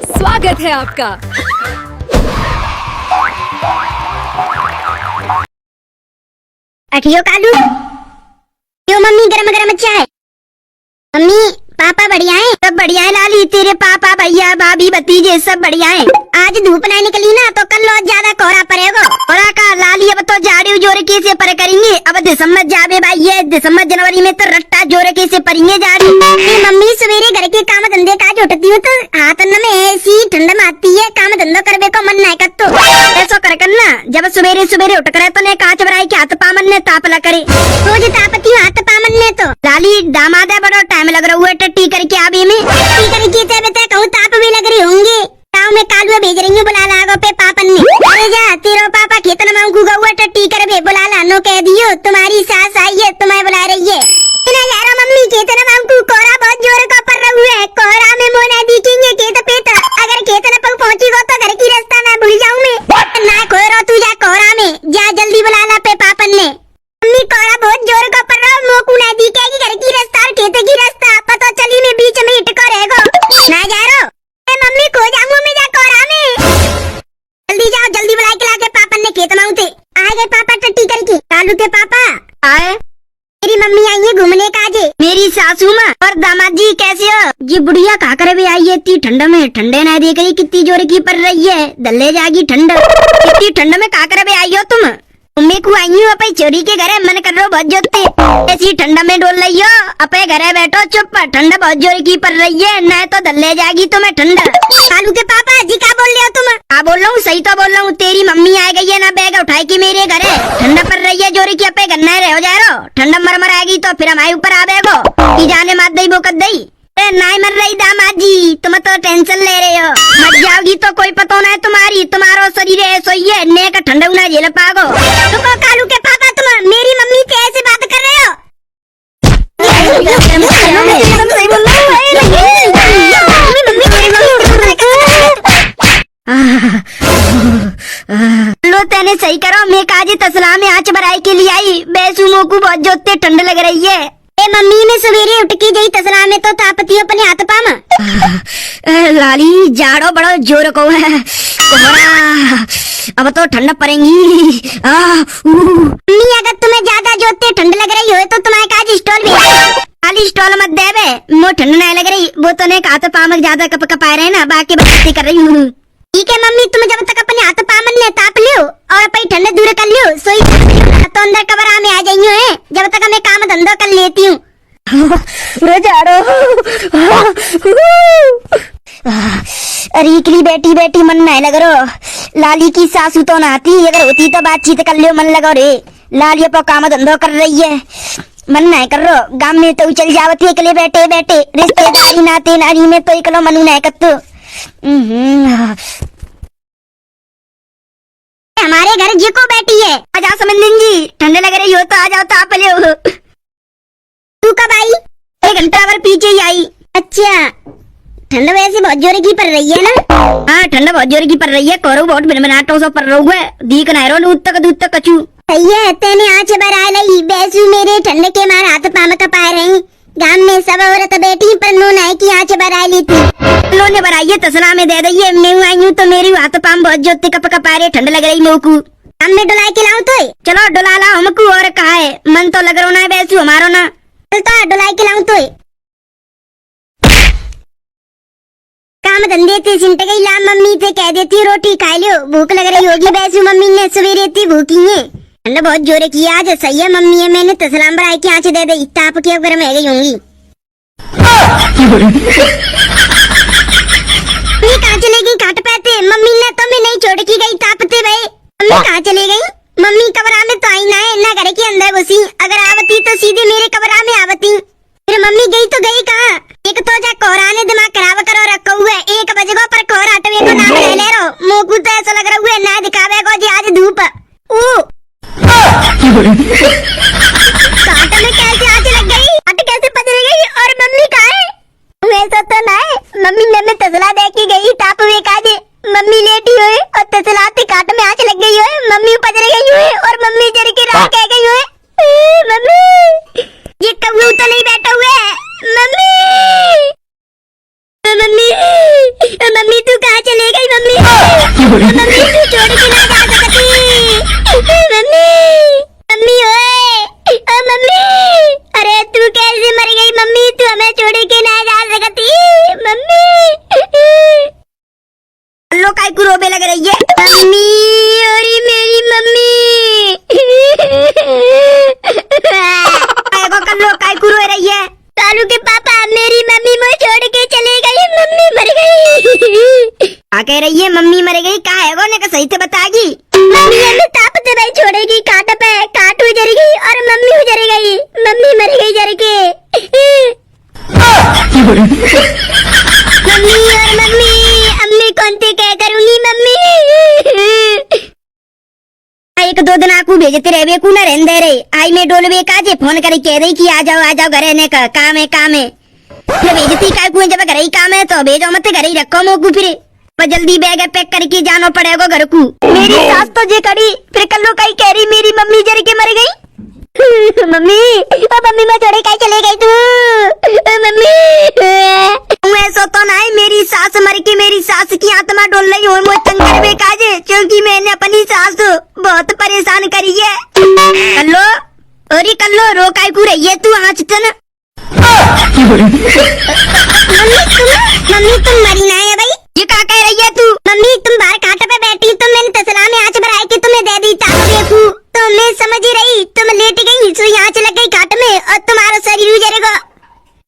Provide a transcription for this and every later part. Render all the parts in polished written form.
स्वागत है आपका। अठियो कालू, क्यों मम्मी गरम गरम चाय। मम्मी पापा बढ़िया है? सब बढ़िया है लाली, तेरे पापा भैया भाभी भतीजे सब बढ़िया है। आज धूप नहीं निकली ना तो कल बहुत ज्यादा कोहरा पड़ेगा। कोहरा का लाली, अब तो जाड़े जोरे कैसे पर करेंगे। अब दिसंबर जावे भाई, ये दिसंबर जनवरी में तो रट्टा जोरे कैसे पड़ेंगे जाड़ी। मम्मी सवेरे घर के काम धंधे का जुटती हूँ तो हाथ में ऐसी ठंड में आती है, काम धंधो करने को मन नहीं करतो। ऐसा कर करना, जब सवेरे सवेरे उठ करे तो ने कांच बराई के हाथ पामन ने ताप ला करे। रोज तापती हूँ हाथ पामन ने तो। लाली दामाद है, बड़ा टाइम लग रहा है टट्टी करके आवे में। टट्टी करके ते बता कहूँ ताप भी लग रही होंगे। गाँव में कालुआ भेज रही हूँ, बुला लागो पे पापन ने। अरे जा तेरो पापा खेतन में गुगा हुआ टट्टी कर बे, बुला लानो कह दियो तुम्हारी सास आई है, तुम्हें बुला रही है। ना यारो मम्मी खेतन में हमको कोहरा बहुत जोर का पड़ रहा है। कोहरा में मोना दिखेंगे खेत पेट, अगर खेतन पर पहुंची गो तो घर की रास्ता ना भूल जाऊं मैं। ना कोहरा तू जा कोहरा में, जा जल्दी बुला ला पे पापन ने। मम्मी कोहरा बहुत जोर का पड़ रहा है, मोकू ना दिखेगी घर की रास्ता और खेत की रास्ता, पता चली मैं बीच में इटको रहेगो। ना जा रो मम्मी, खो जाऊंगा मैं जा कोहरा में। जल्दी जाओ, जल्दी बुला के लाके पापन ने खेत में उते। आ गए पापा टट्टी करके। कालू के पापा आए। मेरी मम्मी आई है घूमने का आज। मेरी सासू माँ और दामाद जी कैसे हो? ये बुढ़िया कहा कर भी आई है इतनी ठंड में, ठंडे ना देख रही कितनी जोर की पड़ रही है। दल्ले जागी ठंड, इतनी ठंड में कहा कर भी आई हो तुम? मम्मी को आई हूँ अपने चोरी के घर, मन कर रहा बहुत जोते ऐसी ठंडा में डोल रही हो। अपने घरे बैठो चुप, ठंड बहुत जोर की पड़ रही है, न तो दल्ले जागी तुम्हें ठंड। कालू के पापा जी क्या बोल रहे हो तुम? हाँ बोल रहा हूँ, सही तो बोल रहा हूँ। तेरी मम्मी आ गई है ना बैग उठाई की मेरे घरे, ठंडा पड़ रही है जोरी की, अपने घर न रहो जा रहो। ठंडा मर आएगी तो फिर हमारे ऊपर आ बेगो की जाने मात दई वो कद दई। नहीं मर रही दामाद जी, तुम तो टेंशन ले रहे हो। मर जाओगी तो कोई पता ना है तुम्हारी, तुम्हारो शरीर ऐसा ही है, ने का ठंडा ना झेल पागो। तो कालू के पापा तुम मेरी मम्मी से ऐसे बात कर रहे हो? लो तेने सही करो, मैं काजी तसला में आँच भराई के लिए आई। बेसुमो को बहुत जोते ठंड लग रही है। ए मम्मी में सवेरे उठ के गई तसला में तो तापती अपने हाथ पाम। लाली जाड़ो बड़ो जोर को है, अब तो ठंड पड़ेगी। मम्मी अगर तुम्हें ज्यादा जोते ठंड लग रही हो तो तुम्हारे काज स्टॉल भी खाली स्टॉल मत देवे, वो ठंड नहीं लग रही। वो तो ने हाथ पामक ज्यादा कप कपाए रहे ना, बाकी बातें कर रही हूँ। ठीक है मम्मी, तुम जब तक अपने हाथ पामन ने ताप लियो और अपनी ठंड दूर कर लियो, सोई तो अंदर कमरा में आ जाइयो है, जब तक मैं काम धंधा कर लेती हूँ। अरे इकली बैठी बैठी मन नहीं लग रहा। लाली की सासू तो ना आती, अगर होती तो बातचीत कर लियो, मन लगा रे। लाली अपना काम धंधा कर रही है, मन नहीं कर रहा। गांव में तो चल जावती अकेले बैठे बैठे, रिश्तेदारी नाते नारी में तो इकलो मनु नहीं करतो। हमारे घर जी को बैठी है। आ जाओ समंदन जी, ठंडे लग रही हो तो आ जाओ, ताप लियो। तू कब आई? 1 घंटा भर पीछे ही आई। अच्छा, ठंड वैसे बहुत जोर की पड़ रही है ना? हाँ ठंड बहुत जोर की पड़ रही है, कोरो बहुत बिनबिनाटो सा पड़ रहा है, दीक ना रो दूध तक कचू। सही है, तेने आँच भरा लई, बेसू मेरे ठंड के मार हाथ पाम कपा रही। गांव में सब औरत बैठी पर नो नाई की आँच भरा ली थी। लोने भराइए तसला में दे दइए, मैं आई हूँ तो मेरी हाथ पाम बहुत जोते कप कपा रहे, ठंड लग रही मोकू। हम में डुला के लाऊं तो? चलो डुला ला हमको, और कहा है मन तो लग रहा ना बेसू हमारो ना। चलता डुला के लाऊं तो? काम धंधे से सिमट गई, ला मम्मी से कह देती रोटी खा लियो, भूख लग रही होगी। बेसू मम्मी ने सवेरे इतनी भूखी है, ठंड बहुत जोरे की आज। सही है मम्मी है, मैंने तसलाम भराई की आँच दे दी, ताप के गर्म है गई होंगी। कहाँ चले गई काट पाते? मम्मी ने तो मैं नहीं छोड़ की गई तापते भाई। मम्मी कहाँ चले गई? मम्मी कमरा में तो आई ना है, ना घर के अंदर घुसी, अगर आवती तो सीधे मेरे कमरा में आवती। फिर मम्मी गई तो गई कहाँ? एक तो जा कोहरा ने दिमाग खराब करो रखा हुआ है, 1 बजे को पर कोहरा हटवे को नाम ले ले रहो। मोकू तो ऐसा लग रहा है ना दिखावे को जी आज धूप। कांटे में कैसे आँच लग गई, हट कैसे पजर गई, और मम्मी कहाँ है? वैसा तो ना है, मम्मी ने तसला दे के गई, ताप वे काजे मम्मी लेटी हुई और तसलाती काट में आँच लग गई है, मम्मी पजर गई हुई और मम्मी जर के राह कह गई हुई। मम्मी ये कौवा तो नहीं बैठा हुआ है, मम्मी। मम्मी तू कहाँ चले गई मम्मी? मम्मी तू छोड़ के ना जा सकती। मम्मी मम्मी ओए ओ मम्मी, अरे तू कैसे मर गई मम्मी? तू हमें छोड़ के ना जा सकती मम्मी। लो काय को रोबे लग रही है मम्मी, अरे मेरी मम्मी। को कल्लो काय को रो रही है? कालू के पापा मेरी मम्मी मुझे छोड़ के चले गई, मम्मी मर गई। क्या कह रही है मम्मी मर गई? कहाँ है वो ने सही से बतागी। मम्मी हमें तापते भाई छोड़ेगी, काट पे काट उजर गई और मम्मी उजर गई, मम्मी मर गई जर के। मम्मी और मम्मी अम्मी कौन थे क्या करूंगी मम्मी? एक दो दिन आकू भेजते रहे को न रहने दे रहे। आई मैं डोलवे काजे फोन करे कह रही कि आ जाओ घरे ने का काम है फिर भेजती काय को जब घर ही काम है तो भेजो मत घर ही रखो मोकू फिर पर जल्दी बैग पैक करके जाना पड़ेगा घर को। मेरी सास तो जे करी फिर कल्लो कहीं कह रही मेरी मम्मी जर के मर गई। मम्मी ओ मम्मी मैं छोड़े कहीं चले गई तू मम्मी। ऐसा तो ना है मेरी सास मर के मेरी सास की आत्मा डोल रही हो मुझे तंग करवे काजे, क्योंकि मैंने अपनी सास बहुत परेशान करी है। कल्लो अरे कल्लो रो काय को रही है तू? आँच तन मम्मी तुम मरी ना है भाई? ये क्या कह रही है तू? मम्मी तुम बाहर कांटे पे बैठी तो मैंने तसला में आँच भराई के तुम्हें दे दी चाकू देखू तो मैं समझ ही रही तुम लेट गई सुई आँच लग गई काट में और तुम्हारा शरीर उजरेगा।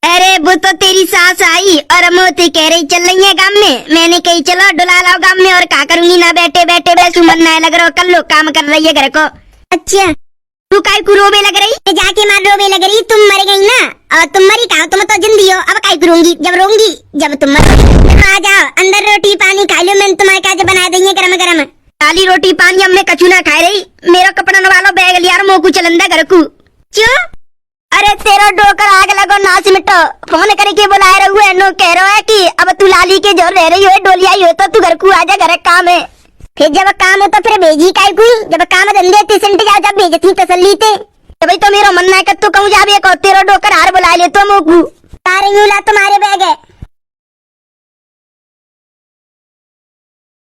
अरे वो तो तेरी सास आई और मोती कह रही चल रही है गांव में, मैंने कही चलो डुला लाओ गांव में और क्या करूंगी ना बैठे बैठे वैसे मन ना लग रहा कल लो काम कर रही है घर को। अच्छा तू काय को रोबे लग रही? जाके मार रोबे लग रही, तुम मर गई ना और तुम मरी कहा, तुम तो जिंदी हो अब काय करूंगी जब रोंगी जब तुम मर। आ जाओ अंदर रोटी पानी खा लो, मैंने तुम्हारे क्या बना देंगे गरम गरम। काली रोटी पानी हमने कछु ना खाए रही, मेरा कपड़ा नवालो बैग लिया मोकू चलंदा घर को। क्यों? अरे तेरा डोकर आग लगो नाच मिटो, फोन करके बुलाए रहे है नो कह रहा है कि अब तू लाली के जोर रह रही हो डोली आई हो तो तू घर को आजा घर काम है। फिर जब काम हो तो फिर भेजी काय कोई, जब काम धंधे तिसंट जाओ जब भेजती तसल्ली ते भाई तो मेरा मन ना कर तू कहूँ जाबे को तेरा डोकर हार बुला ले तो मोकू तारे ला तुम्हारे बैग है।